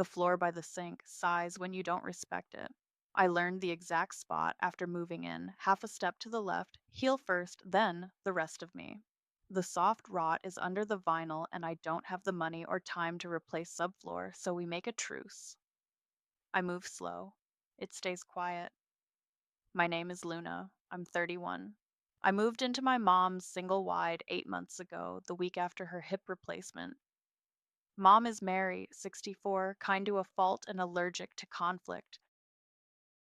The floor by the sink sighs when you don't respect it. I learned the exact spot after moving in, half a step to the left, heel first, then the rest of me. The soft rot is under the vinyl, and I don't have the money or time to replace subfloor, so we make a truce. I move slow. It stays quiet. My name is Luna. I'm 31. I moved into my mom's single wide 8 months ago, the week after her hip replacement. Mom is Mary, 64, kind to a fault and allergic to conflict.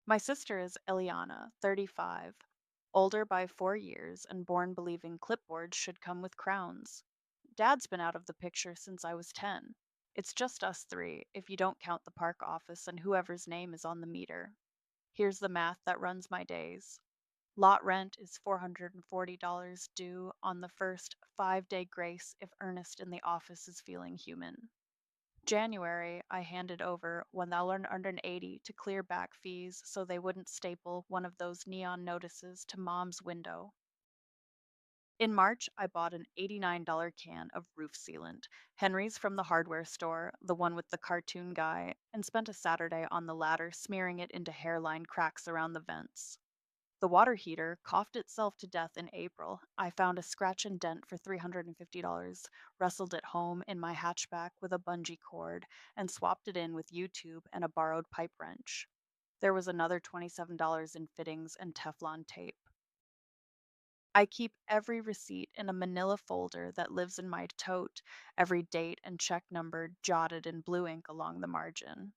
My sister is Eliana, 35, older by 4 years and born believing clipboards should come with crowns. Dad's been out of the picture since I was 10. It's just us three, if you don't count the park office and whoever's name is on the meter. Here's the math that runs my days. Lot rent is $440 due on the first 5-day grace if Ernest in the office is feeling human. January, I handed over 1,180 to clear back fees so they wouldn't staple one of those neon notices to mom's window. In March, I bought an $89 can of roof sealant, Henry's from the hardware store, the one with the cartoon guy, and spent a Saturday on the ladder smearing it into hairline cracks around the vents. The water heater coughed itself to death in April. I found a scratch and dent for $350, wrestled it home in my hatchback with a bungee cord, and swapped it in with YouTube and a borrowed pipe wrench. There was another $27 in fittings and Teflon tape. I keep every receipt in a manila folder that lives in my tote, every date and check number jotted in blue ink along the margin.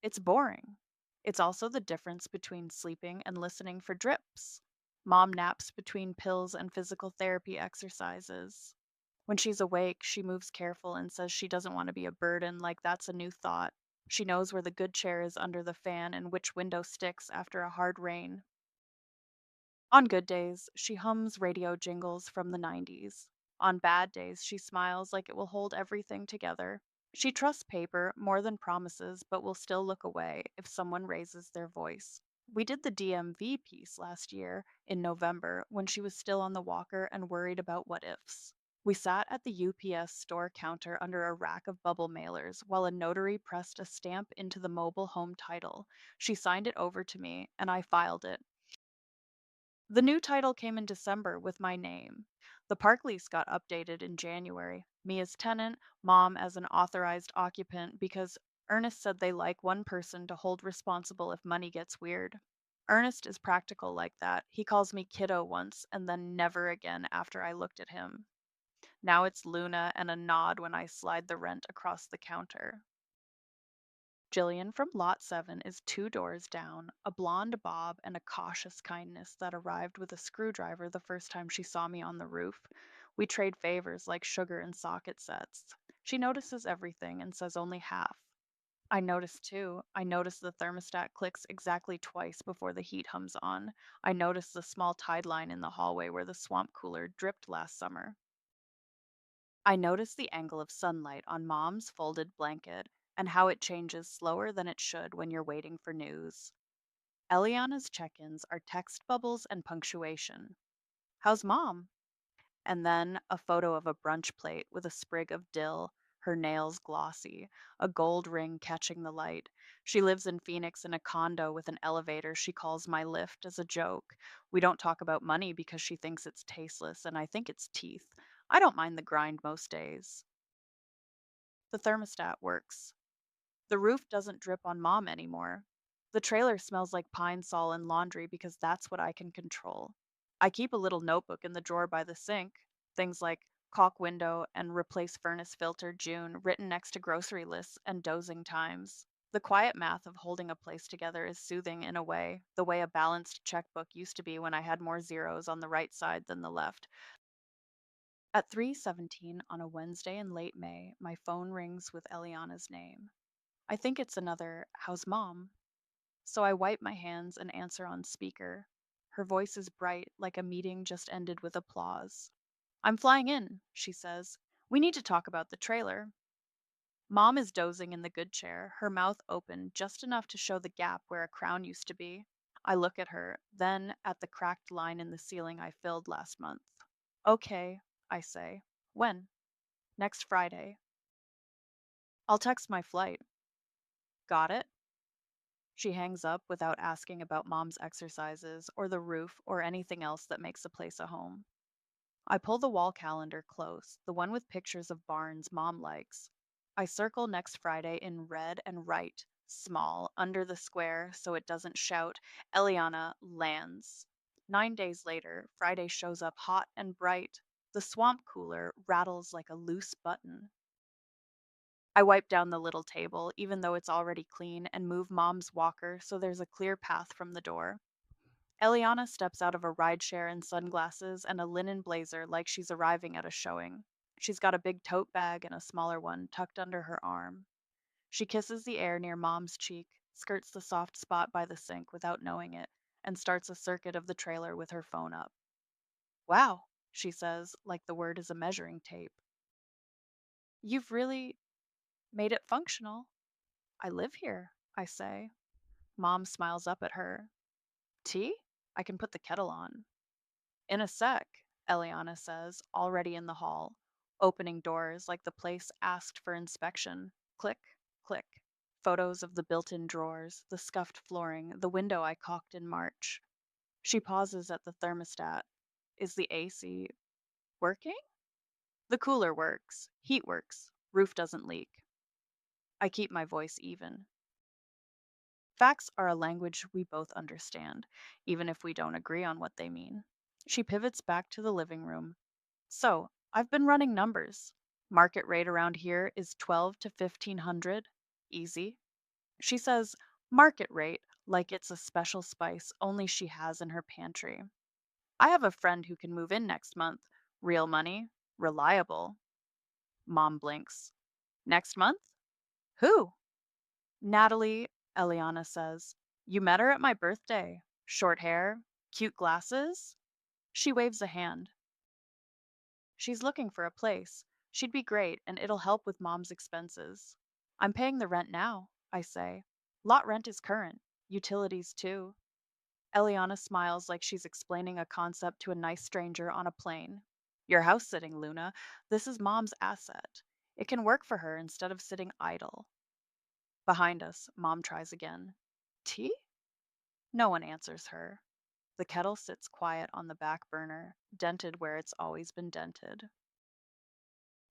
It's boring. It's also the difference between sleeping and listening for drips. Mom naps between pills and physical therapy exercises. When she's awake, she moves careful and says she doesn't want to be a burden, like that's a new thought. She knows where the good chair is under the fan and which window sticks after a hard rain. On good days, she hums radio jingles from the 90s. On bad days, she smiles like it will hold everything together. She trusts paper more than promises, but will still look away if someone raises their voice. We did the DMV piece last year in November when she was still on the walker and worried about what ifs. We sat at the UPS store counter under a rack of bubble mailers while a notary pressed a stamp into the mobile home title. She signed it over to me, and I filed it. The new title came in December with my name. The park lease got updated in January. Me as tenant, mom as an authorized occupant because Ernest said they like one person to hold responsible if money gets weird. Ernest is practical like that. He calls me kiddo once and then never again after I looked at him. Now it's Luna and a nod when I slide the rent across the counter. Jillian from Lot 7 is 2 doors down, a blonde bob and a cautious kindness that arrived with a screwdriver the first time she saw me on the roof. We trade favors like sugar and socket sets. She notices everything and says only half. I notice too. I notice the thermostat clicks exactly twice before the heat hums on. I notice the small tide line in the hallway where the swamp cooler dripped last summer. I notice the angle of sunlight on mom's folded blanket and how it changes slower than it should when you're waiting for news. Eliana's check ins are text bubbles and punctuation. How's mom? And then a photo of a brunch plate with a sprig of dill, her nails glossy, a gold ring catching the light. She lives in Phoenix in a condo with an elevator she calls my lift as a joke. We don't talk about money because she thinks it's tasteless, and I think it's teeth. I don't mind the grind most days. The thermostat works. The roof doesn't drip on mom anymore. The trailer smells like pine sol and laundry because that's what I can control. I keep a little notebook in the drawer by the sink, things like caulk window and replace furnace filter June written next to grocery lists and dozing times. The quiet math of holding a place together is soothing in a way, the way a balanced checkbook used to be when I had more zeros on the right side than the left. At 3:17 on a Wednesday in late May, my phone rings with Eliana's name. I think it's another "How's mom?" So I wipe my hands and answer on speaker. Her voice is bright, like a meeting just ended with applause. "I'm flying in," she says. "We need to talk about the trailer." Mom is dozing in the good chair, her mouth open just enough to show the gap where a crown used to be. I look at her, then at the cracked line in the ceiling I filled last month. "Okay," I say. "When?" "Next Friday." I'll text my flight. Got it? She hangs up without asking about mom's exercises or the roof or anything else that makes a place a home. I pull the wall calendar close, the one with pictures of barns mom likes. I circle next Friday in red and write, small, under the square so it doesn't shout, Eliana lands. 9 days later, Friday shows up hot and bright. The swamp cooler rattles like a loose button. I wipe down the little table, even though it's already clean, and move mom's walker so there's a clear path from the door. Eliana steps out of a rideshare in sunglasses and a linen blazer like she's arriving at a showing. She's got a big tote bag and a smaller one tucked under her arm. She kisses the air near mom's cheek, skirts the soft spot by the sink without knowing it, and starts a circuit of the trailer with her phone up. Wow, she says, like the word is a measuring tape. You've really made it functional. I live here, I say. Mom smiles up at her. Tea? I can put the kettle on. In a sec, Eliana says, already in the hall, opening doors like the place asked for inspection. Click, click. Photos of the built in drawers, the scuffed flooring, the window I caulked in March. She pauses at the thermostat. Is the AC working? The cooler works, heat works, roof doesn't leak. I keep my voice even. Facts are a language we both understand, even if we don't agree on what they mean. She pivots back to the living room. So, I've been running numbers. Market rate around here is 12 to 1500. Easy. She says market rate like it's a special spice only she has in her pantry. I have a friend who can move in next month. Real money, reliable. Mom blinks. Next month? Who? Natalie, Eliana says. You met her at my birthday. Short hair, cute glasses. She waves a hand. She's looking for a place. She'd be great, and it'll help with mom's expenses. I'm paying the rent now, I say. Lot rent is current. Utilities, too. Eliana smiles like she's explaining a concept to a nice stranger on a plane. You're house sitting, Luna. This is mom's asset. It can work for her instead of sitting idle. Behind us, mom tries again. Tea? No one answers her. The kettle sits quiet on the back burner, dented where it's always been dented.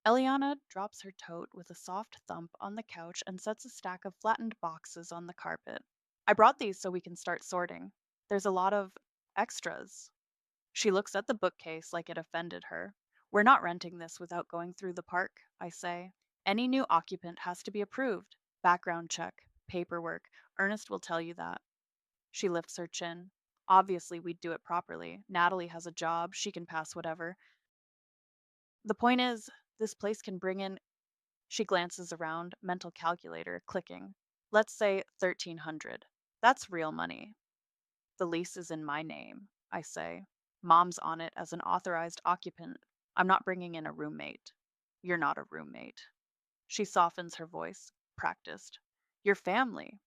Eliana drops her tote with a soft thump on the couch and sets a stack of flattened boxes on the carpet. I brought these so we can start sorting. There's a lot of extras. She looks at the bookcase like it offended her. We're not renting this without going through the park, I say. Any new occupant has to be approved. Background check, paperwork. Ernest will tell you that. She lifts her chin. Obviously, we'd do it properly. Natalie has a job. She can pass whatever. The point is, this place can bring in. She glances around, mental calculator clicking. Let's say 1300. That's real money. The lease is in my name, I say. Mom's on it as an authorized occupant. I'm not bringing in a roommate. You're not a roommate. She softens her voice, practiced. Your family.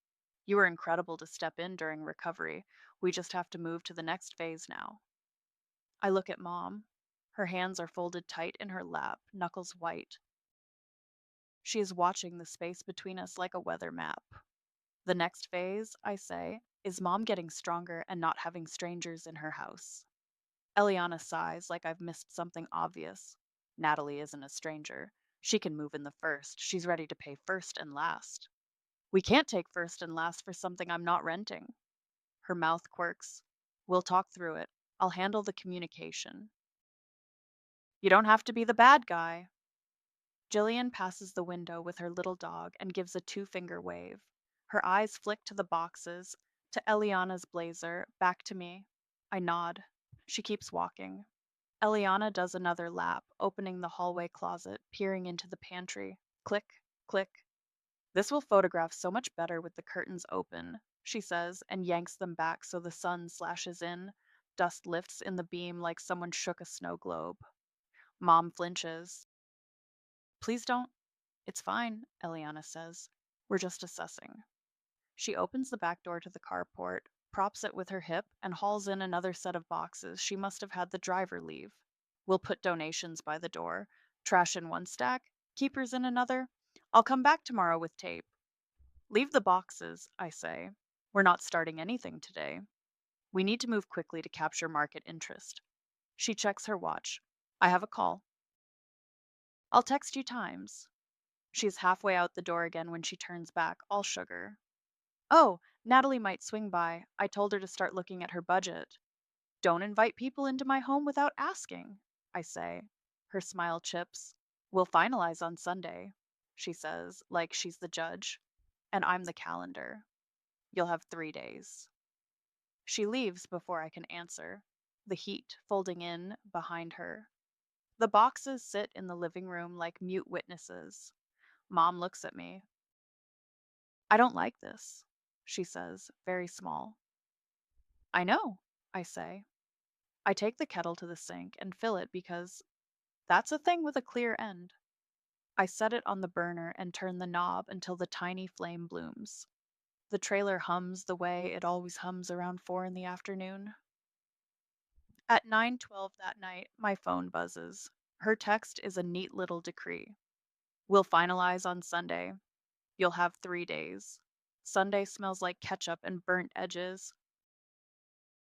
You were incredible to step in during recovery. We just have to move to the next phase now. I look at Mom. Her hands are folded tight in her lap, knuckles white. She is watching the space between us like a weather map. The next phase, I say, is Mom getting stronger and not having strangers in her house. Eliana sighs like I've missed something obvious. Natalie isn't a stranger. She can move in the first. She's ready to pay first and last. We can't take first and last for something I'm not renting. Her mouth quirks. We'll talk through it. I'll handle the communication. You don't have to be the bad guy. Jillian passes the window with her little dog and gives a two-finger wave. Her eyes flick to the boxes, to Eliana's blazer, back to me. I nod. She keeps walking. Eliana does another lap, opening the hallway closet, peering into the pantry. Click, click. This will photograph so much better with the curtains open, she says, and yanks them back so the sun slashes in. Dust lifts in the beam like someone shook a snow globe. Mom flinches. Please don't. It's fine, Eliana says. We're just assessing. She opens the back door to the carport, props it with her hip, and hauls in another set of boxes she must have had the driver leave. We'll put donations by the door. Trash in one stack, keepers in another. I'll come back tomorrow with tape. Leave the boxes, I say. We're not starting anything today. We need to move quickly to capture market interest. She checks her watch. I have a call. I'll text you times. She's halfway out the door again when she turns back, all sugar. Oh, Natalie might swing by. I told her to start looking at her budget. Don't invite people into my home without asking, I say. Her smile chips. We'll finalize on Sunday, she says, like she's the judge. And I'm the calendar. You'll have 3 days. She leaves before I can answer, the heat folding in behind her. The boxes sit in the living room like mute witnesses. Mom looks at me. I don't like this, she says, very small. I know, I say. I take the kettle to the sink and fill it because that's a thing with a clear end. I set it on the burner and turn the knob until the tiny flame blooms. The trailer hums the way it always hums around 4 in the afternoon. At 9:12 that night, my phone buzzes. Her text is a neat little decree. We'll finalize on Sunday. You'll have 3 days. Sunday smells like ketchup and burnt edges.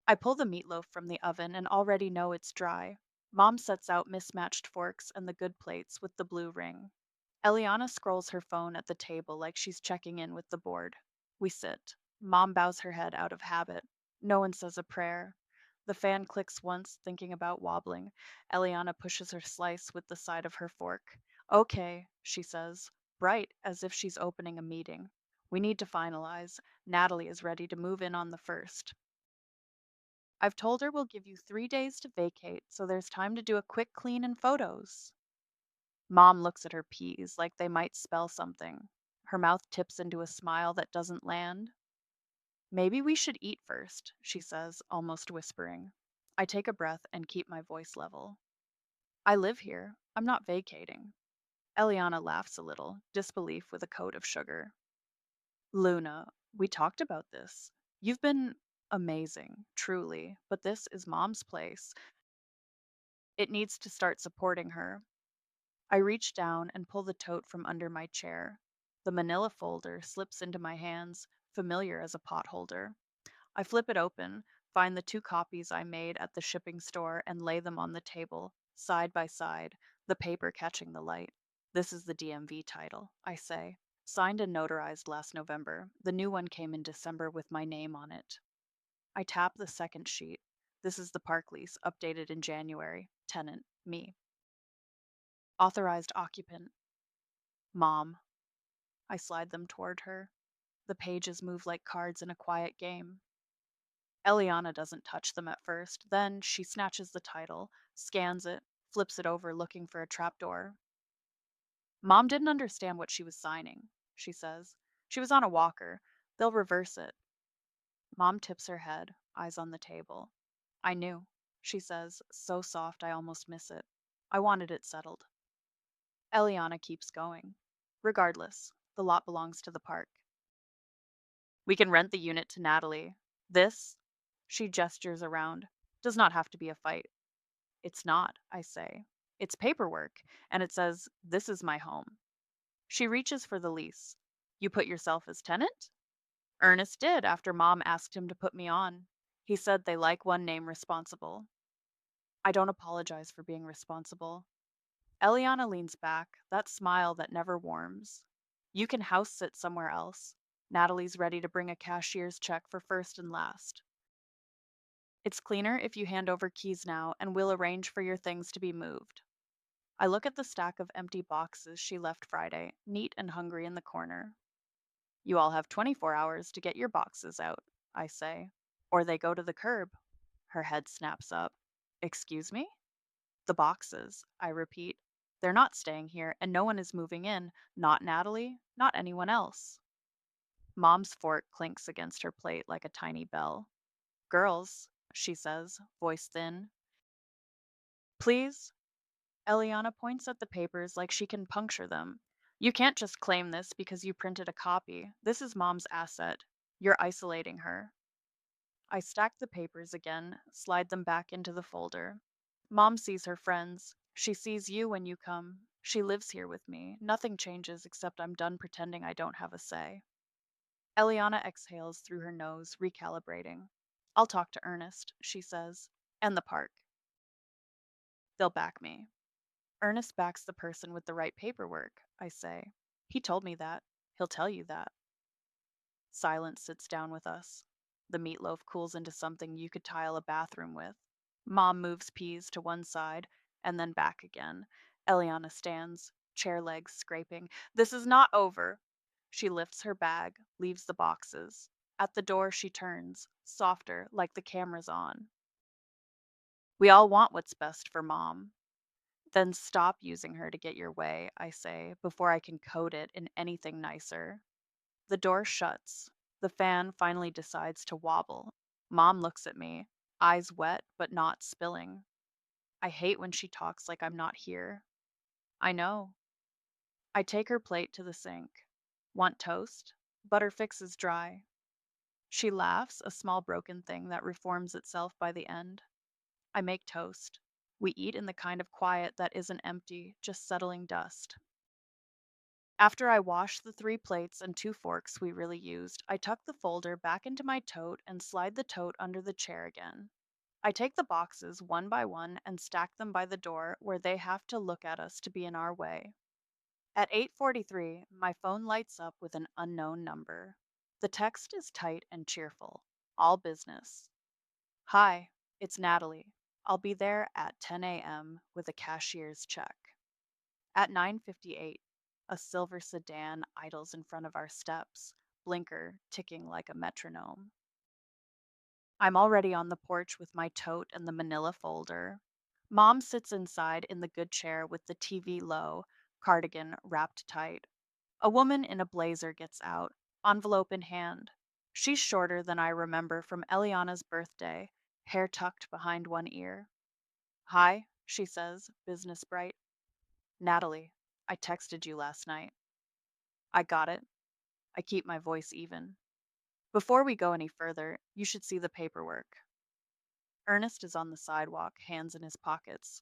I pull the meatloaf from the oven and already know it's dry. Mom sets out mismatched forks and the good plates with the blue ring. Eliana scrolls her phone at the table like she's checking in with the board. We sit. Mom bows her head out of habit. No one says a prayer. The fan clicks once, thinking about wobbling. Eliana pushes her slice with the side of her fork. Okay, she says, bright as if she's opening a meeting. We need to finalize. Natalie is ready to move in on the first. I've told her we'll give you 3 days to vacate, so there's time to do a quick clean and photos. Mom looks at her peas like they might spell something. Her mouth tips into a smile that doesn't land. Maybe we should eat first, she says, almost whispering. I take a breath and keep my voice level. I live here. I'm not vacating. Eliana laughs a little, disbelief with a coat of sugar. Luna, we talked about this. You've been amazing, truly, but this is Mom's place. It needs to start supporting her. I reach down and pull the tote from under my chair. The manila folder slips into my hands, familiar as a pot holder. I flip it open, find the 2 copies I made at the shipping store, and lay them on the table, side by side, the paper catching the light. This is the DMV title, I say. Signed and notarized last November. The new one came in December with my name on it. I tap the second sheet. This is the park lease, updated in January. Tenant, me. Authorized occupant, Mom. I slide them toward her. The pages move like cards in a quiet game. Eliana doesn't touch them at first. Then she snatches the title, scans it, flips it over looking for a trapdoor. Mom didn't understand what she was signing, she says. She was on a walker. They'll reverse it. Mom tips her head, eyes on the table. I knew, she says, so soft I almost miss it. I wanted it settled. Eliana keeps going. Regardless, the lot belongs to the park. We can rent the unit to Natalie. This, she gestures around, does not have to be a fight. It's not, I say. It's paperwork, and it says, this is my home. She reaches for the lease. You put yourself as tenant? Ernest did after Mom asked him to put me on. He said they like one name responsible. I don't apologize for being responsible. Eliana leans back, that smile that never warms. You can house sit somewhere else. Natalie's ready to bring a cashier's check for first and last. It's cleaner if you hand over keys now, and we'll arrange for your things to be moved. I look at the stack of empty boxes she left Friday, neat and hungry in the corner. You all have 24 hours to get your boxes out, I say. Or they go to the curb. Her head snaps up. Excuse me? The boxes, I repeat. They're not staying here, and no one is moving in. Not Natalie, not anyone else. Mom's fork clinks against her plate like a tiny bell. Girls, she says, voice thin. Please? Eliana points at the papers like she can puncture them. You can't just claim this because you printed a copy. This is Mom's asset. You're isolating her. I stack the papers again, slide them back into the folder. Mom sees her friends. She sees you when you come. She lives here with me. Nothing changes except I'm done pretending I don't have a say. Eliana exhales through her nose, recalibrating. I'll talk to Ernest, she says, and the park. They'll back me. Ernest backs the person with the right paperwork, I say. He told me that. He'll tell you that. Silence sits down with us. The meatloaf cools into something you could tile a bathroom with. Mom moves peas to one side and then back again. Eliana stands, chair legs scraping. This is not over. She lifts her bag, leaves the boxes. At the door, she turns, softer, like the camera's on. We all want what's best for Mom. Then stop using her to get your way, I say, before I can code it in anything nicer. The door shuts. The fan finally decides to wobble. Mom looks at me, eyes wet but not spilling. I hate when she talks like I'm not here. I know. I take her plate to the sink. Want toast? Butter fixes dry. She laughs, a small broken thing that reforms itself by the end. I make toast. We eat in the kind of quiet that isn't empty, just settling dust. After I wash the three plates and two forks we really used, I tuck the folder back into my tote and slide the tote under the chair again. I take the boxes one by one and stack them by the door where they have to look at us to be in our way. At 8:43, my phone lights up with an unknown number. The text is tight and cheerful. All business. Hi, it's Natalie. I'll be there at 10 a.m. with a cashier's check. At 9:58, a silver sedan idles in front of our steps, blinker ticking like a metronome. I'm already on the porch with my tote and the manila folder. Mom sits inside in the good chair with the TV low, cardigan wrapped tight. A woman in a blazer gets out, envelope in hand. She's shorter than I remember from Eliana's birthday, hair tucked behind one ear. Hi, she says, business bright. Natalie, I texted you last night. I got it. I keep my voice even. Before we go any further, you should see the paperwork. Ernest is on the sidewalk, hands in his pockets.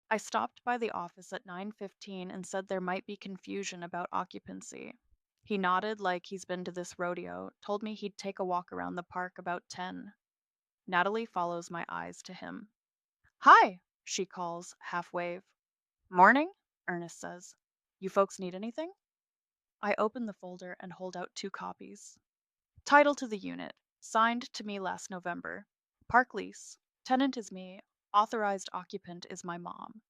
I stopped by the office at 9:15 and said there might be confusion about occupancy. He nodded like he's been to this rodeo, told me he'd take a walk around the park about 10. Natalie follows my eyes to him. Hi, she calls, half wave. Morning, Ernest says. You folks need anything? I open the folder and hold out two copies. Title to the unit. Signed to me last November. Park lease. Tenant is me. Authorized occupant is my mom.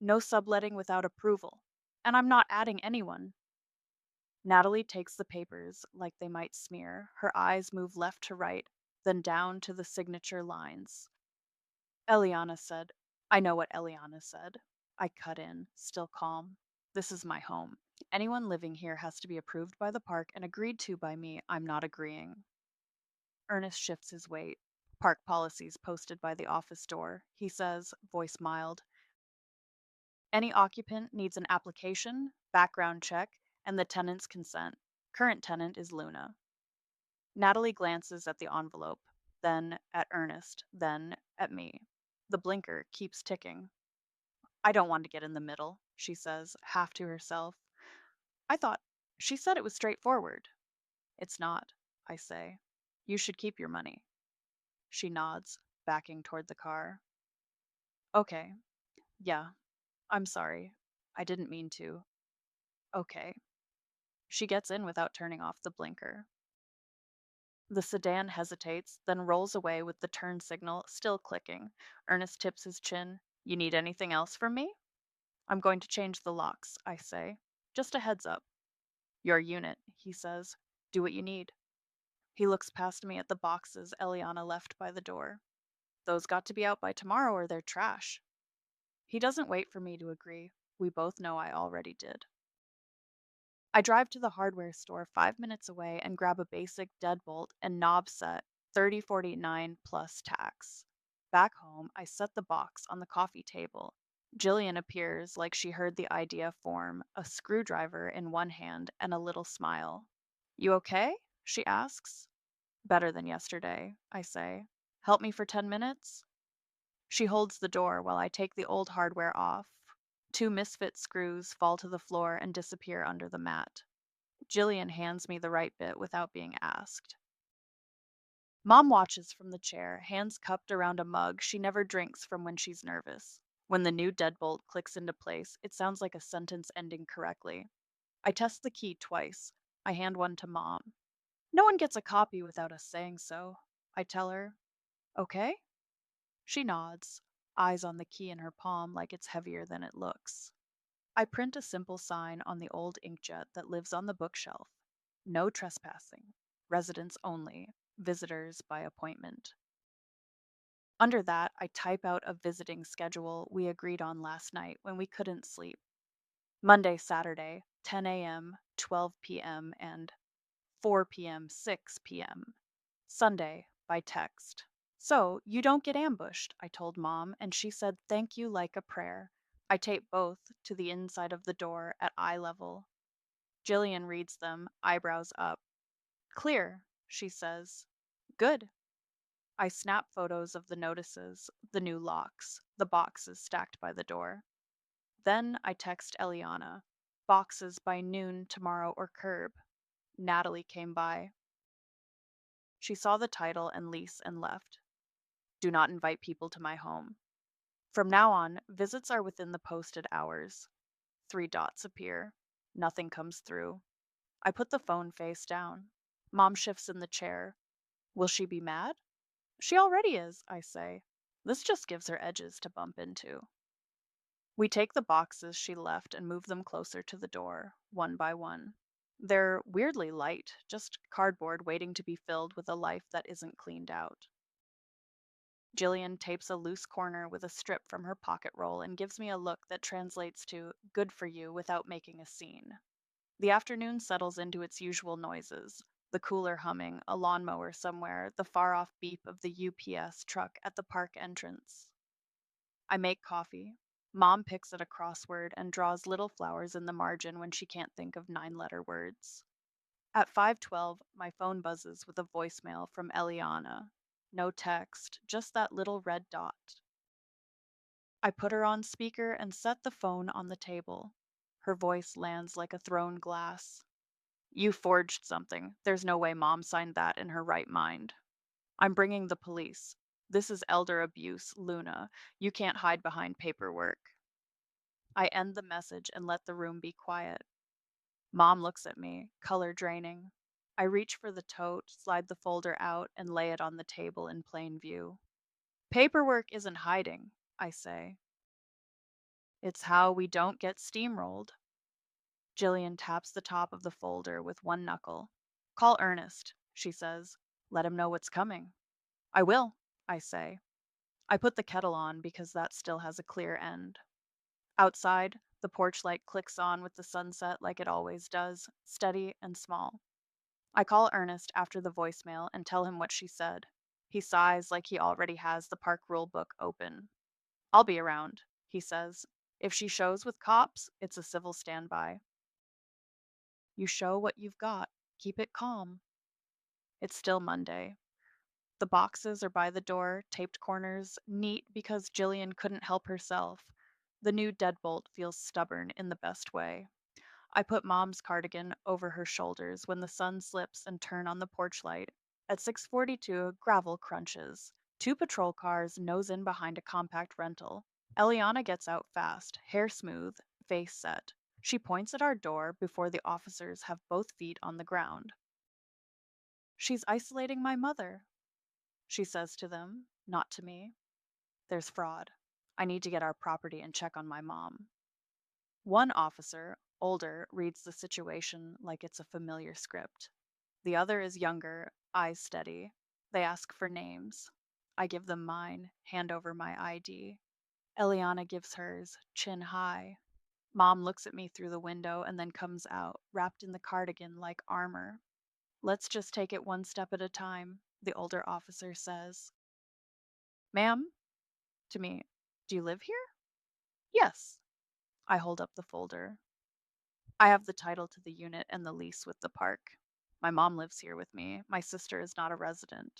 No subletting without approval. And I'm not adding anyone. Natalie takes the papers like they might smear. Her eyes move left to right, then down to the signature lines. Eliana said, I know what Eliana said. I cut in, still calm. This is my home. Anyone living here has to be approved by the park and agreed to by me. I'm not agreeing. Ernest shifts his weight. Park policies posted by the office door. He says, voice mild. Any occupant needs an application, background check, and the tenant's consent. Current tenant is Luna. Natalie glances at the envelope, then at Ernest, then at me. The blinker keeps ticking. I don't want to get in the middle, she says, half to herself. I thought she said it was straightforward. It's not, I say. You should keep your money. She nods, backing toward the car. Okay. Yeah. I'm sorry. I didn't mean to. Okay. She gets in without turning off the blinker. The sedan hesitates, then rolls away with the turn signal still clicking. Ernest tips his chin. You need anything else from me? I'm going to change the locks, I say. Just a heads up. Your unit, he says. Do what you need. He looks past me at the boxes Eliana left by the door. Those got to be out by tomorrow or they're trash. He doesn't wait for me to agree. We both know I already did. I drive to the hardware store 5 minutes away and grab a basic deadbolt and knob set, 3049 plus tax. Back home, I set the box on the coffee table. Jillian appears like she heard the idea form, a screwdriver in one hand and a little smile. You okay? She asks. Better than yesterday, I say. Help me for 10 minutes? She holds the door while I take the old hardware off. Two misfit screws fall to the floor and disappear under the mat. Jillian hands me the right bit without being asked. Mom watches from the chair, hands cupped around a mug she never drinks from when she's nervous. When the new deadbolt clicks into place, it sounds like a sentence ending correctly. I test the key twice. I hand one to Mom. No one gets a copy without us saying so. I tell her, okay? She nods, eyes on the key in her palm like it's heavier than it looks. I print a simple sign on the old inkjet that lives on the bookshelf. No trespassing. Residents only. Visitors by appointment. Under that, I type out a visiting schedule we agreed on last night when we couldn't sleep. Monday, Saturday, 10 a.m., 12 p.m., and 4 p.m., 6 p.m. Sunday, by text. So, you don't get ambushed, I told Mom, and she said thank you like a prayer. I tape both to the inside of the door at eye level. Jillian reads them, eyebrows up. Clear, she says. Good. I snap photos of the notices, the new locks, the boxes stacked by the door. Then I text Eliana. Boxes by noon tomorrow or curb. Natalie came by. She saw the title and lease and left. Do not invite people to my home. From now on, visits are within the posted hours. 3 dots appear. Nothing comes through. I put the phone face down. Mom shifts in the chair. Will she be mad? She already is, I say. This just gives her edges to bump into. We take the boxes she left and move them closer to the door, one by one. They're weirdly light, just cardboard waiting to be filled with a life that isn't cleaned out. Jillian tapes a loose corner with a strip from her pocket roll and gives me a look that translates to good for you without making a scene. The afternoon settles into its usual noises, the cooler humming, a lawnmower somewhere, the far off beep of the UPS truck at the park entrance. I make coffee. Mom picks at a crossword and draws little flowers in the margin when she can't think of 9 letter words. At 5:12, my phone buzzes with a voicemail from Eliana. No text, just that little red dot. I put her on speaker and set the phone on the table. Her voice lands like a thrown glass. You forged something. There's no way Mom signed that in her right mind. I'm bringing the police. This is elder abuse, Luna. You can't hide behind paperwork. I end the message and let the room be quiet. Mom looks at me, color draining. I reach for the tote, slide the folder out, and lay it on the table in plain view. Paperwork isn't hiding, I say. It's how we don't get steamrolled. Jillian taps the top of the folder with one knuckle. Call Ernest, she says. Let him know what's coming. I will, I say. I put the kettle on because that still has a clear end. Outside, the porch light clicks on with the sunset like it always does, steady and small. I call Ernest after the voicemail and tell him what she said. He sighs like he already has the park rule book open. I'll be around, he says. If she shows with cops, it's a civil standby. You show what you've got. Keep it calm. It's still Monday. The boxes are by the door, taped corners, neat because Jillian couldn't help herself. The new deadbolt feels stubborn in the best way. I put Mom's cardigan over her shoulders when the sun slips and turn on the porch light. At 6:42, gravel crunches. 2 patrol cars nose in behind a compact rental. Eliana gets out fast, hair smooth, face set. She points at our door before the officers have both feet on the ground. She's isolating my mother, she says to them, not to me. There's fraud. I need to get our property and check on my mom. One officer, older, reads the situation like it's a familiar script. The other is younger, eyes steady. They ask for names. I give them mine, hand over my ID. Eliana gives hers, chin high. Mom looks at me through the window and then comes out, wrapped in the cardigan like armor. Let's just take it one step at a time, the older officer says. Ma'am? To me, do you live here? Yes. I hold up the folder. I have the title to the unit and the lease with the park. My mom lives here with me. My sister is not a resident.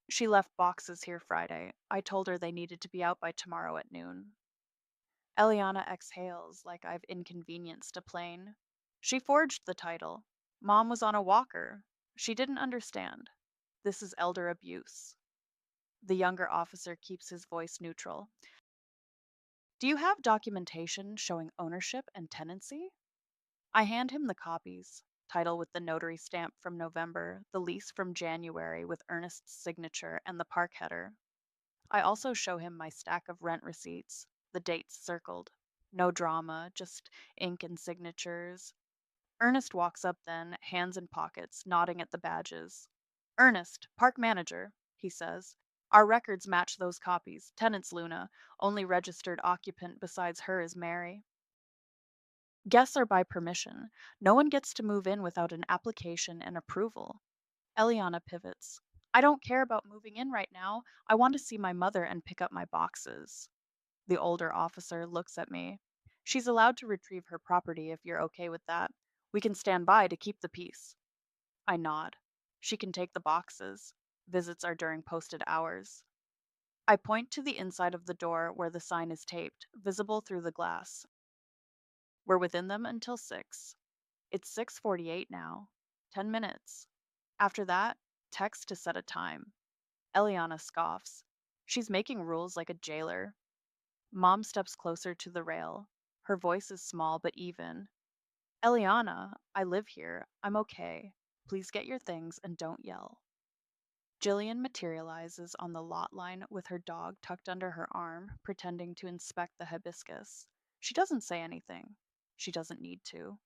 She left boxes here Friday. I told her they needed to be out by tomorrow at noon. Eliana exhales like I've inconvenienced a plane. She forged the title. Mom was on a walker. She didn't understand. This is elder abuse. The younger officer keeps his voice neutral. Do you have documentation showing ownership and tenancy? I hand him the copies. Title with the notary stamp from November, the lease from January with Ernest's signature and the park header. I also show him my stack of rent receipts, the dates circled. No drama, just ink and signatures. Ernest walks up then, hands in pockets, nodding at the badges. Ernest, park manager, he says. Our records match those copies. Tenant's Luna. Only registered occupant besides her is Mary. Guests are by permission. No one gets to move in without an application and approval. Eliana pivots. I don't care about moving in right now. I want to see my mother and pick up my boxes. The older officer looks at me. She's allowed to retrieve her property if you're okay with that. We can stand by to keep the peace. I nod. She can take the boxes. Visits are during posted hours. I point to the inside of the door where the sign is taped, visible through the glass. We're within them until 6. It's 6:48 now. 10 minutes. After that, text to set a time. Eliana scoffs. She's making rules like a jailer. Mom steps closer to the rail. Her voice is small but even. Eliana, I live here. I'm okay. Please get your things and don't yell. Jillian materializes on the lot line with her dog tucked under her arm, pretending to inspect the hibiscus. She doesn't say anything. She doesn't need to.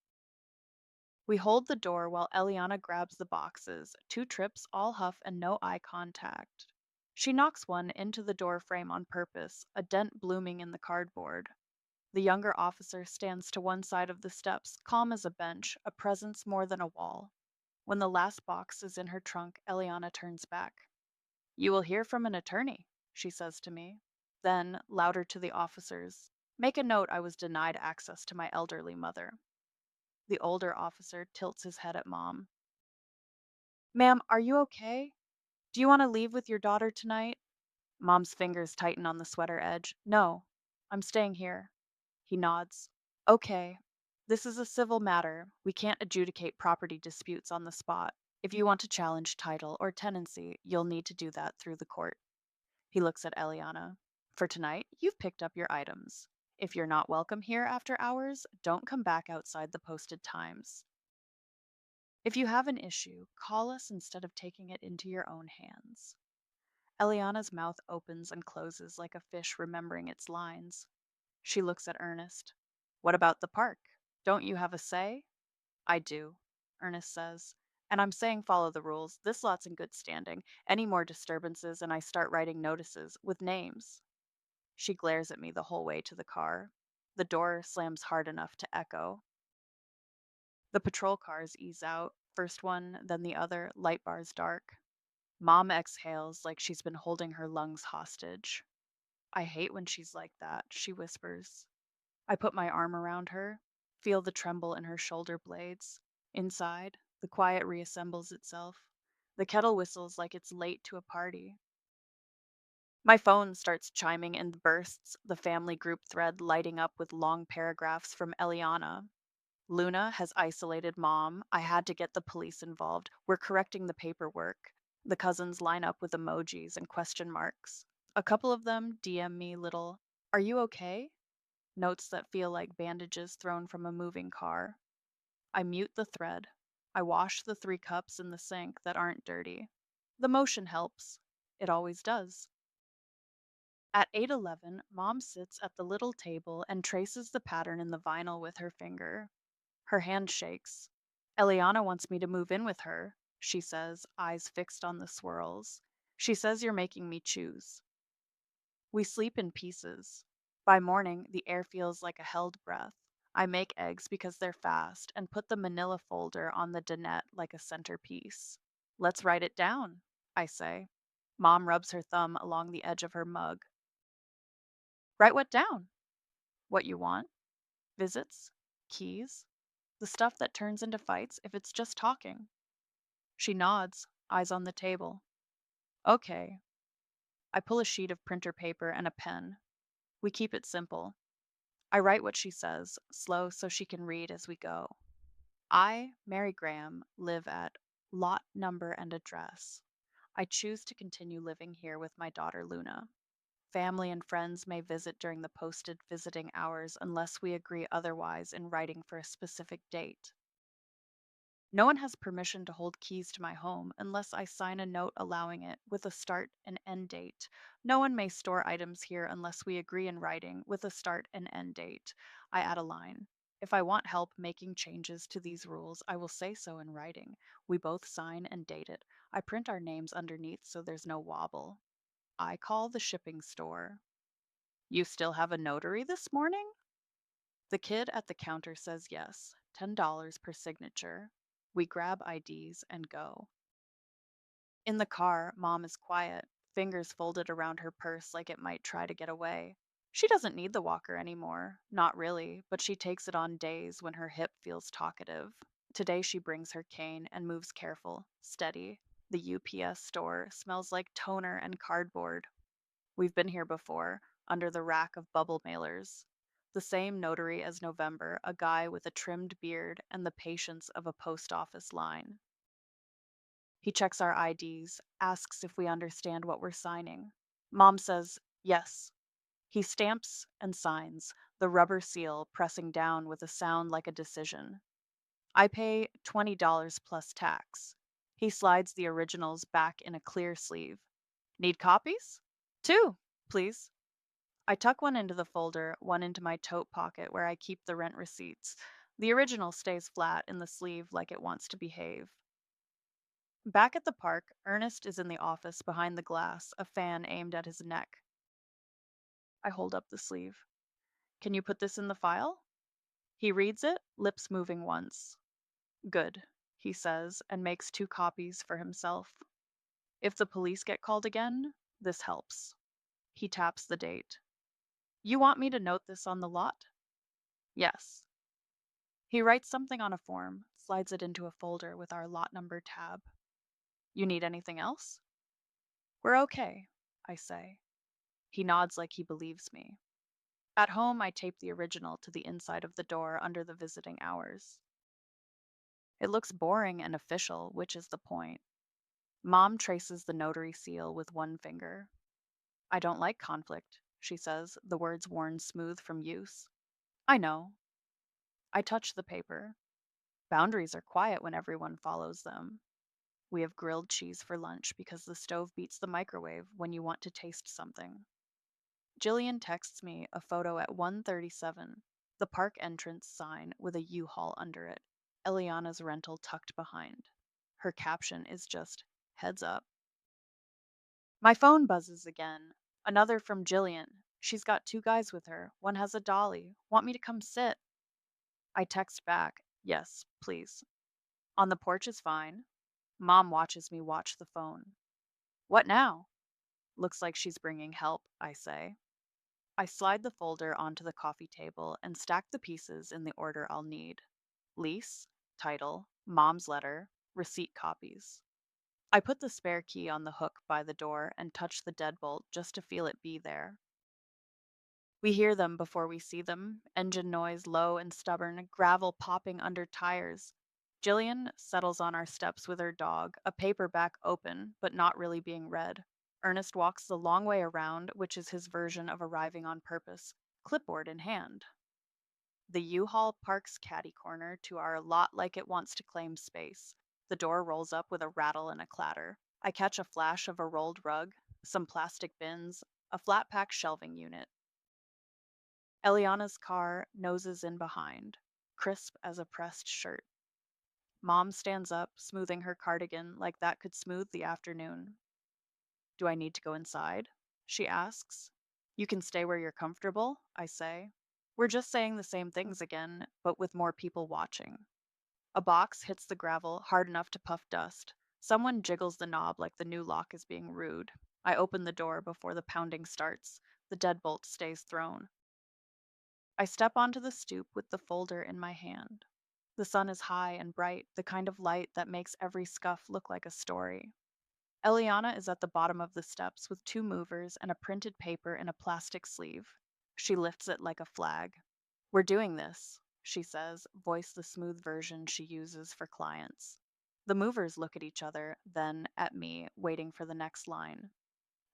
We hold the door while Eliana grabs the boxes, 2 trips, all huff and no eye contact. She knocks one into the door frame on purpose, a dent blooming in the cardboard. The younger officer stands to one side of the steps, calm as a bench, a presence more than a wall. When the last box is in her trunk, Eliana turns back. You will hear from an attorney, she says to me. Then, louder to the officers, make a note I was denied access to my elderly mother. The older officer tilts his head at Mom. Ma'am, are you okay? Do you want to leave with your daughter tonight? Mom's fingers tighten on the sweater edge. No, I'm staying here. He nods. Okay. This is a civil matter. We can't adjudicate property disputes on the spot. If you want to challenge title or tenancy, you'll need to do that through the court. He looks at Eliana. For tonight, you've picked up your items. If you're not welcome here after hours, don't come back outside the posted times. If you have an issue, call us instead of taking it into your own hands. Eliana's mouth opens and closes like a fish remembering its lines. She looks at Ernest. What about the park? Don't you have a say? I do, Ernest says. And I'm saying follow the rules. This lot's in good standing. Any more disturbances, and I start writing notices with names. She glares at me the whole way to the car. The door slams hard enough to echo. The patrol cars ease out, first one, then the other, light bars dark. Mom exhales like she's been holding her lungs hostage. I hate when she's like that, she whispers. I put my arm around her, feel the tremble in her shoulder blades. Inside, the quiet reassembles itself. The kettle whistles like it's late to a party. My phone starts chiming in bursts, the family group thread lighting up with long paragraphs from Eliana. Luna has isolated Mom. I had to get the police involved. We're correcting the paperwork. The cousins line up with emojis and question marks. A couple of them DM me little, Are you okay? Notes that feel like bandages thrown from a moving car. I mute the thread. I wash the 3 cups in the sink that aren't dirty. The motion helps. It always does. At 8:11, Mom sits at the little table and traces the pattern in the vinyl with her finger. Her hand shakes. Eliana wants me to move in with her, she says, eyes fixed on the swirls. She says you're making me choose. We sleep in pieces. By morning, the air feels like a held breath. I make eggs because they're fast and put the manila folder on the dinette like a centerpiece. Let's write it down, I say. Mom rubs her thumb along the edge of her mug. Write what down? What you want? Visits? Keys? The stuff that turns into fights if it's just talking. She nods, eyes on the table. Okay. I pull a sheet of printer paper and a pen. We keep it simple. I write what she says, slow so she can read as we go. I, Mary Graham, live at lot number and address. I choose to continue living here with my daughter Luna. Family and friends may visit during the posted visiting hours unless we agree otherwise in writing for a specific date. No one has permission to hold keys to my home unless I sign a note allowing it with a start and end date. No one may store items here unless we agree in writing with a start and end date. I add a line. If I want help making changes to these rules, I will say so in writing. We both sign and date it. I print our names underneath so there's no wobble. I call the shipping store. You still have a notary this morning? The kid at the counter says yes, $10 per signature. We grab IDs and go. In the car, Mom is quiet, fingers folded around her purse like it might try to get away. She doesn't need the walker anymore. Not really, but she takes it on days when her hip feels talkative. Today she brings her cane and moves careful, steady. The UPS store smells like toner and cardboard. We've been here before, under the rack of bubble mailers. The same notary as November, a guy with a trimmed beard and the patience of a post office line. He checks our IDs, asks if we understand what we're signing. Mom says, yes. He stamps and signs, the rubber seal pressing down with a sound like a decision. I pay $20 plus tax. He slides the originals back in a clear sleeve. Need copies? Two, please. I tuck one into the folder, one into my tote pocket where I keep the rent receipts. The original stays flat in the sleeve like it wants to behave. Back at the park, Ernest is in the office behind the glass, a fan aimed at his neck. I hold up the sleeve. Can you put this in the file? He reads it, lips moving once. Good, he says, and makes two copies for himself. If the police get called again, this helps. He taps the date. You want me to note this on the lot? Yes. He writes something on a form, slides it into a folder with our lot number tab. You need anything else? We're okay, I say. He nods like he believes me. At home, I tape the original to the inside of the door under the visiting hours. It looks boring and official, which is the point. Mom traces the notary seal with one finger. I don't like conflict, she says, the words worn smooth from use. I know. I touch the paper. Boundaries are quiet when everyone follows them. We have grilled cheese for lunch because the stove beats the microwave when you want to taste something. Jillian texts me a photo at 1:37, the park entrance sign with a U-Haul under it, Eliana's rental tucked behind. Her caption is just, heads up. My phone buzzes again. Another from Jillian. She's got two guys with her. One has a dolly. Want me to come sit? I text back, yes, please. On the porch is fine. Mom watches me watch the phone. What now? Looks like she's bringing help, I say. I slide the folder onto the coffee table and stack the pieces in the order I'll need. Lease, title, mom's letter, receipt copies. I put the spare key on the hook by the door and touch the deadbolt just to feel it be there. We hear them before we see them, engine noise low and stubborn, gravel popping under tires. Jillian settles on our steps with her dog, a paperback open, but not really being read. Ernest walks the long way around, which is his version of arriving on purpose, clipboard in hand. The U-Haul parks catty corner to our lot like it wants to claim space. The door rolls up with a rattle and a clatter. I catch a flash of a rolled rug, some plastic bins, a flat pack shelving unit. Eliana's car noses in behind, crisp as a pressed shirt. Mom stands up, smoothing her cardigan like that could smooth the afternoon. Do I need to go inside? She asks. You can stay where you're comfortable, I say. We're just saying the same things again, but with more people watching. A box hits the gravel hard enough to puff dust. Someone jiggles the knob like the new lock is being rude. I open the door before the pounding starts. The deadbolt stays thrown. I step onto the stoop with the folder in my hand. The sun is high and bright, the kind of light that makes every scuff look like a story. Eliana is at the bottom of the steps with two movers and a printed paper in a plastic sleeve. She lifts it like a flag. We're doing this. she says, voice the smooth version she uses for clients. The movers look at each other, then at me, waiting for the next line.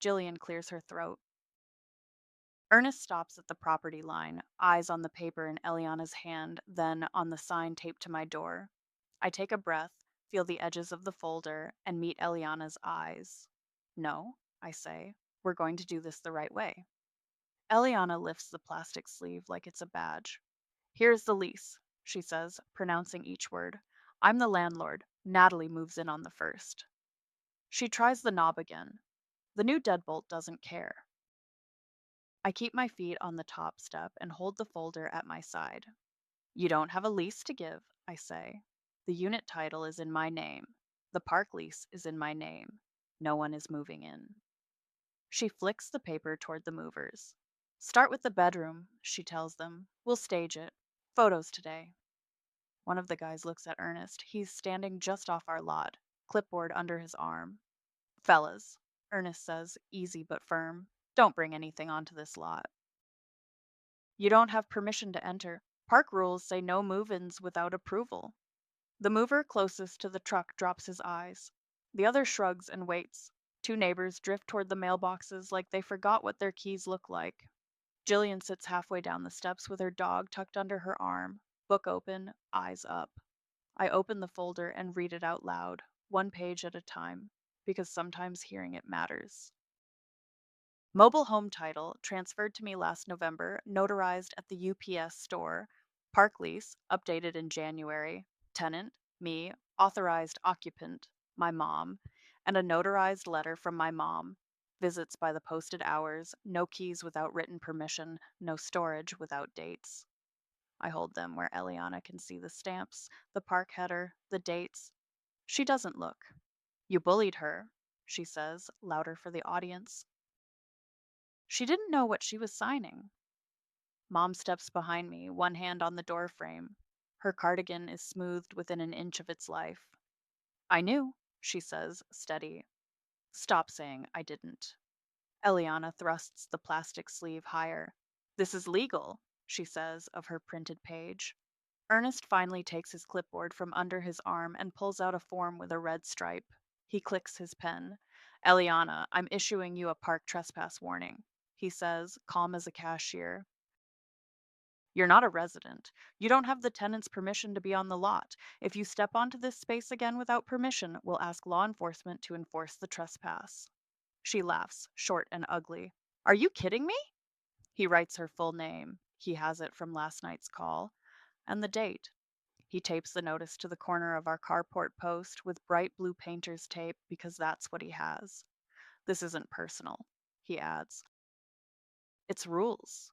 Jillian clears her throat. Ernest stops at the property line, eyes on the paper in Eliana's hand, then on the sign taped to my door. I take a breath, feel the edges of the folder, and meet Eliana's eyes. No, I say, we're going to do this the right way. Eliana lifts the plastic sleeve like it's a badge. Here's the lease, she says, pronouncing each word. I'm the landlord. Natalie moves in on the first. She tries the knob again. The new deadbolt doesn't care. I keep my feet on the top step and hold the folder at my side. You don't have a lease to give, I say. The unit title is in my name. The park lease is in my name. No one is moving in. She flicks the paper toward the movers. Start with the bedroom, she tells them. We'll stage it. Photos today. One of the guys looks at Ernest. He's standing just off our lot, clipboard under his arm. Fellas, Ernest says, easy but firm, don't bring anything onto this lot. You don't have permission to enter. Park rules say no move-ins without approval. The mover closest to the truck drops his eyes. The other shrugs and waits. Two neighbors drift toward the mailboxes like they forgot what their keys look like. Jillian sits halfway down the steps with her dog tucked under her arm, book open, eyes up. I open the folder and read it out loud, one page at a time, because sometimes hearing it matters. Mobile home title transferred to me last November, notarized at the UPS store. Park lease updated in January. Tenant, me. Authorized occupant, my mom. And a notarized letter from my mom. Visits by the posted hours, no keys without written permission, no storage without dates. I hold them where Eliana can see the stamps, the park header, the dates. She doesn't look. You bullied her, she says, louder for the audience. She didn't know what she was signing. Mom steps behind me, one hand on the door frame. Her cardigan is smoothed within an inch of its life. I knew, she says, steady. Stop saying I didn't. Eliana thrusts the plastic sleeve higher. This is legal, she says, of her printed page. Ernest finally takes his clipboard from under his arm and pulls out a form with a red stripe. He clicks his pen. Eliana, I'm issuing you a park trespass warning, he says, calm as a cashier. You're not a resident. You don't have the tenant's permission to be on the lot. If you step onto this space again without permission, we'll ask law enforcement to enforce the trespass. She laughs, short and ugly. Are you kidding me? He writes her full name. He has it from last night's call. And the date. He tapes the notice to the corner of our carport post with bright blue painter's tape because that's what he has. This isn't personal, he adds. It's rules.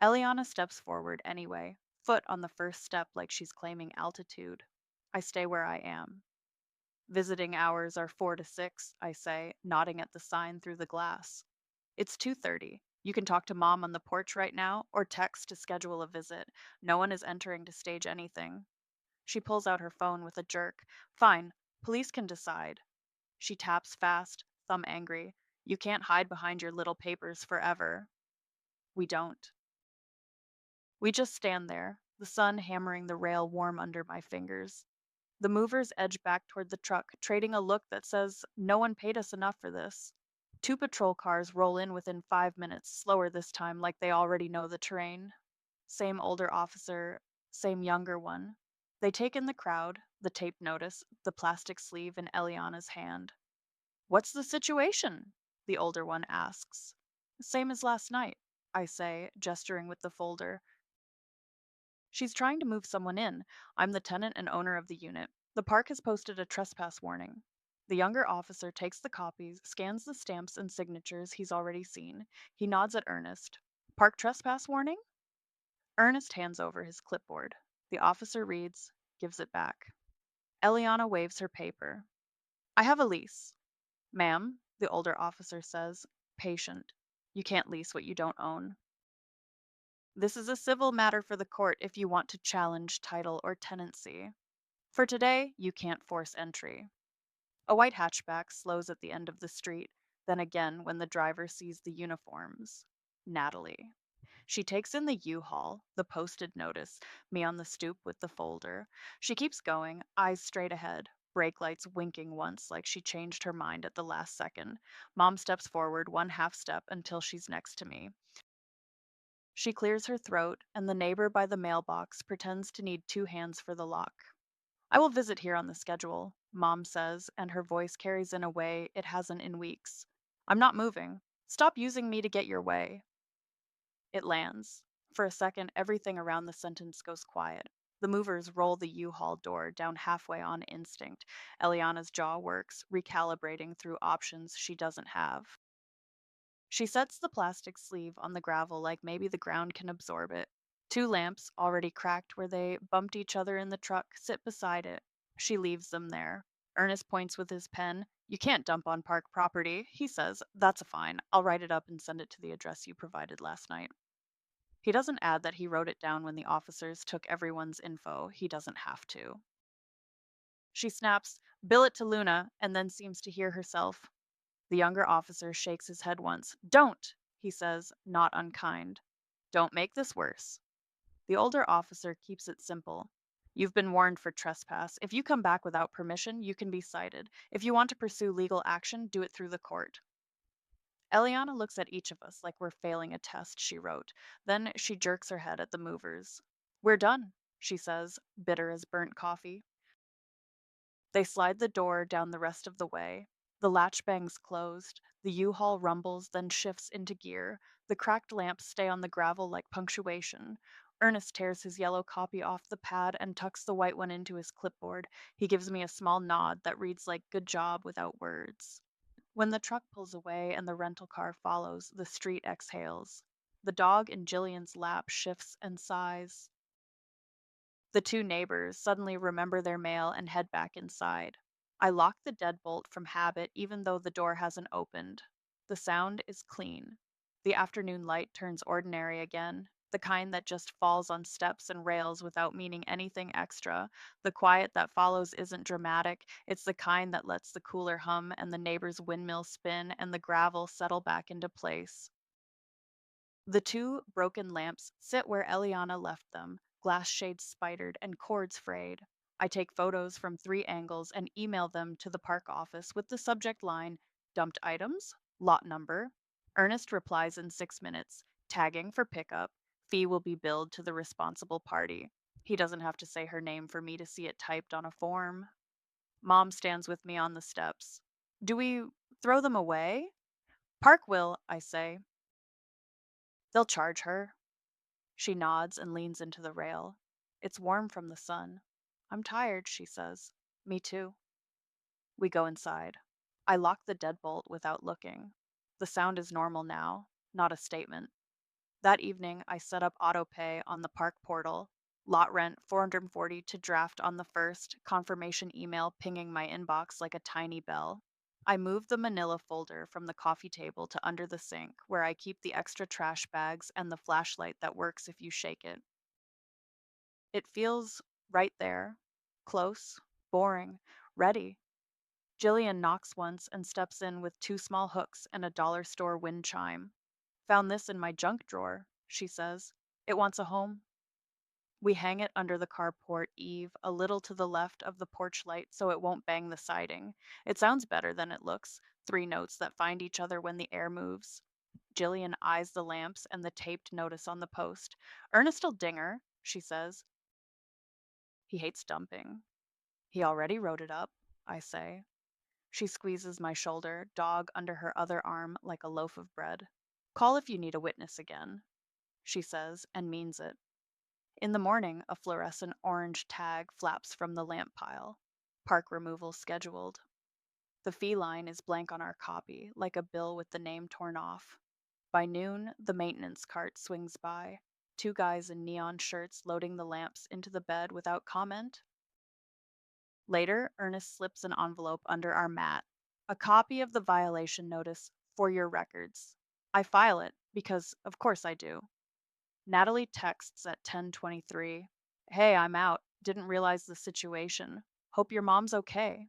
Eliana steps forward anyway, foot on the first step like she's claiming altitude. I stay where I am. Visiting hours are 4 to 6, I say, nodding at the sign through the glass. It's 2:30. You can talk to Mom on the porch right now or text to schedule a visit. No one is entering to stage anything. She pulls out her phone with a jerk. Fine, police can decide. She taps fast, thumb angry. You can't hide behind your little papers forever. We don't. We just stand there, the sun hammering the rail warm under my fingers. The movers edge back toward the truck, trading a look that says, no one paid us enough for this. Two patrol cars roll in within 5 minutes, slower this time, like they already know the terrain. Same older officer, same younger one. They take in the crowd, the tape notice, the plastic sleeve in Eliana's hand. What's the situation? The older one asks. Same as last night, I say, gesturing with the folder. She's trying to move someone in. I'm the tenant and owner of the unit. The park has posted a trespass warning. The younger officer takes the copies, scans the stamps and signatures he's already seen. He nods at Ernest. Park trespass warning? Ernest hands over his clipboard. The officer reads, gives it back. Eliana waves her paper. I have a lease. Ma'am, the older officer says, patient. You can't lease what you don't own. This is a civil matter for the court if you want to challenge title or tenancy. For today, you can't force entry. A white hatchback slows at the end of the street, then again when the driver sees the uniforms. Natalie. She takes in the U-Haul, the posted notice, me on the stoop with the folder. She keeps going, eyes straight ahead, brake lights winking once like she changed her mind at the last second. Mom steps forward one half step until she's next to me. She clears her throat, and the neighbor by the mailbox pretends to need two hands for the lock. I will visit here on the schedule, Mom says, and her voice carries in a way it hasn't in weeks. I'm not moving. Stop using me to get your way. It lands. For a second, everything around the sentence goes quiet. The movers roll the U-Haul door down halfway on instinct. Eliana's jaw works, recalibrating through options she doesn't have. She sets the plastic sleeve on the gravel like maybe the ground can absorb it. Two lamps, already cracked where they bumped each other in the truck, sit beside it. She leaves them there. Ernest points with his pen. You can't dump on park property, he says. That's a fine. I'll write it up and send it to the address you provided last night. He doesn't add that he wrote it down when the officers took everyone's info. He doesn't have to. She snaps, bill it to Luna, and then seems to hear herself. The younger officer shakes his head once. Don't, he says, not unkind. Don't make this worse. The older officer keeps it simple. You've been warned for trespass. If you come back without permission, you can be cited. If you want to pursue legal action, do it through the court. Eliana looks at each of us like we're failing a test, she wrote. Then she jerks her head at the movers. We're done, she says, bitter as burnt coffee. They slide the door down the rest of the way. The latch bangs closed. The U-Haul rumbles, then shifts into gear. The cracked lamps stay on the gravel like punctuation. Ernest tears his yellow copy off the pad and tucks the white one into his clipboard. He gives me a small nod that reads like good job without words. When the truck pulls away and the rental car follows, the street exhales. The dog in Jillian's lap shifts and sighs. The two neighbors suddenly remember their mail and head back inside. I lock the deadbolt from habit even though the door hasn't opened. The sound is clean. The afternoon light turns ordinary again, the kind that just falls on steps and rails without meaning anything extra. The quiet that follows isn't dramatic, it's the kind that lets the cooler hum and the neighbor's windmill spin and the gravel settle back into place. The two broken lamps sit where Eliana left them, glass shades spidered and cords frayed. I take photos from three angles and email them to the park office with the subject line, Dumped items, lot number. Ernest replies in 6 minutes, tagging for pickup. Fee will be billed to the responsible party. He doesn't have to say her name for me to see it typed on a form. Mom stands with me on the steps. Do we throw them away? Park will, I say. They'll charge her. She nods and leans into the rail. It's warm from the sun. I'm tired, she says. Me too. We go inside. I lock the deadbolt without looking. The sound is normal now, not a statement. That evening, I set up autopay on the park portal. Lot rent 440 to draft on the first, confirmation email pinging my inbox like a tiny bell. I move the manila folder from the coffee table to under the sink, where I keep the extra trash bags and the flashlight that works if you shake it. It feels right there, close, boring, ready. Jillian knocks once and steps in with two small hooks and a dollar store wind chime. Found this in my junk drawer, she says. It wants a home. We hang it under the carport eave, a little to the left of the porch light so it won't bang the siding. It sounds better than it looks, three notes that find each other when the air moves. Jillian eyes the lamps and the taped notice on the post. Ernest'll ding her, she says. He hates dumping. He already wrote it up, I say. She squeezes my shoulder, dog under her other arm like a loaf of bread. Call if you need a witness again, she says, and means it. In the morning, a fluorescent orange tag flaps from the lamp pile. Park removal scheduled. The fee line is blank on our copy, like a bill with the name torn off. By noon, the maintenance cart swings by. Two guys in neon shirts loading the lamps into the bed without comment. Later, Ernest slips an envelope under our mat. A copy of the violation notice for your records. I file it, because of course I do. Natalie texts at 10:23. Hey, I'm out. Didn't realize the situation. Hope your mom's okay.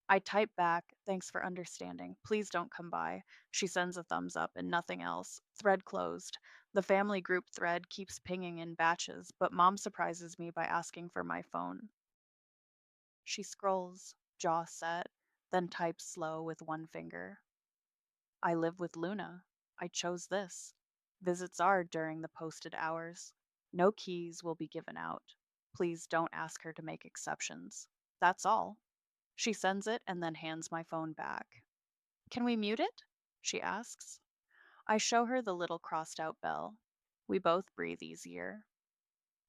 I type back, thanks for understanding. Please don't come by. She sends a thumbs up and nothing else. Thread closed. The family group thread keeps pinging in batches, but mom surprises me by asking for my phone. She scrolls, jaw set, then types slow with one finger. I live with Luna. I chose this. Visits are during the posted hours. No keys will be given out. Please don't ask her to make exceptions. That's all. She sends it and then hands my phone back. Can we mute it? She asks. I show her the little crossed out bell. We both breathe easier.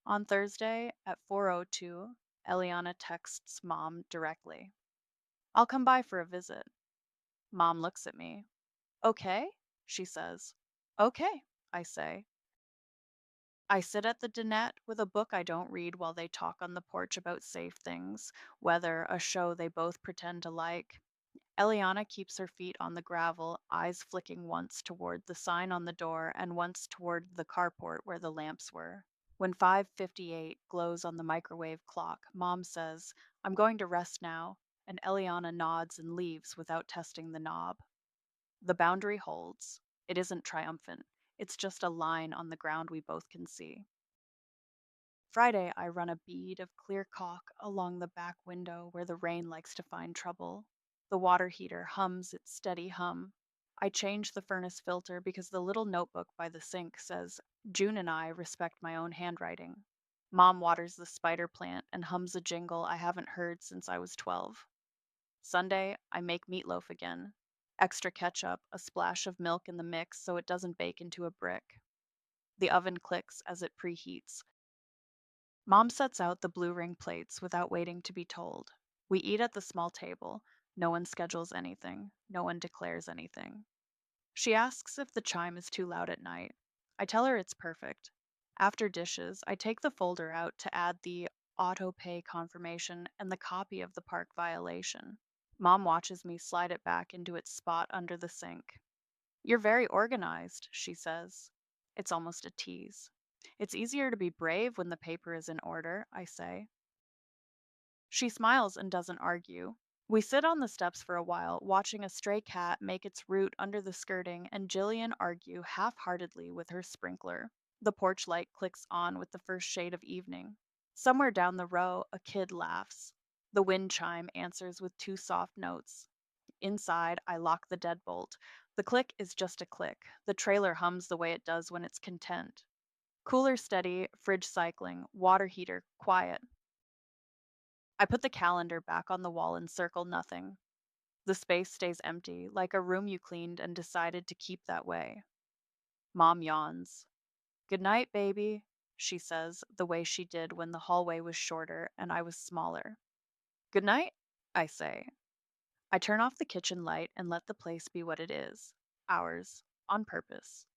On Thursday at 4:02, Eliana texts mom directly. I'll come by for a visit. Mom looks at me. Okay, she says. Okay, I say. I sit at the dinette with a book I don't read while they talk on the porch about safe things, weather, a show they both pretend to like. Eliana keeps her feet on the gravel, eyes flicking once toward the sign on the door and once toward the carport where the lamps were. When 5:58 glows on the microwave clock, Mom says, I'm going to rest now, and Eliana nods and leaves without testing the knob. The boundary holds. It isn't triumphant. It's just a line on the ground we both can see. Friday, I run a bead of clear caulk along the back window where the rain likes to find trouble. The water heater hums its steady hum. I change the furnace filter because the little notebook by the sink says, June and I respect my own handwriting. Mom waters the spider plant and hums a jingle I haven't heard since I was 12. Sunday, I make meatloaf again. Extra ketchup, a splash of milk in the mix so it doesn't bake into a brick. The oven clicks as it preheats. Mom sets out the blue ring plates without waiting to be told. We eat at the small table. No one schedules anything. No one declares anything. She asks if the chime is too loud at night. I tell her it's perfect. After dishes, I take the folder out to add the auto pay confirmation and the copy of the park violation. Mom watches me slide it back into its spot under the sink. You're very organized, she says. It's almost a tease. It's easier to be brave when the paper is in order, I say. She smiles and doesn't argue. We sit on the steps for a while, watching a stray cat make its route under the skirting and Jillian argue half heartedly with her sprinkler. The porch light clicks on with the first shade of evening. Somewhere down the row, a kid laughs. The wind chime answers with two soft notes. Inside, I lock the deadbolt. The click is just a click. The trailer hums the way it does when it's content. Cooler steady, fridge cycling, water heater quiet. I put the calendar back on the wall and circle nothing. The space stays empty, like a room you cleaned and decided to keep that way. Mom yawns. Good night, baby, she says, the way she did when the hallway was shorter and I was smaller. Good night, I say. I turn off the kitchen light and let the place be what it is, ours, on purpose.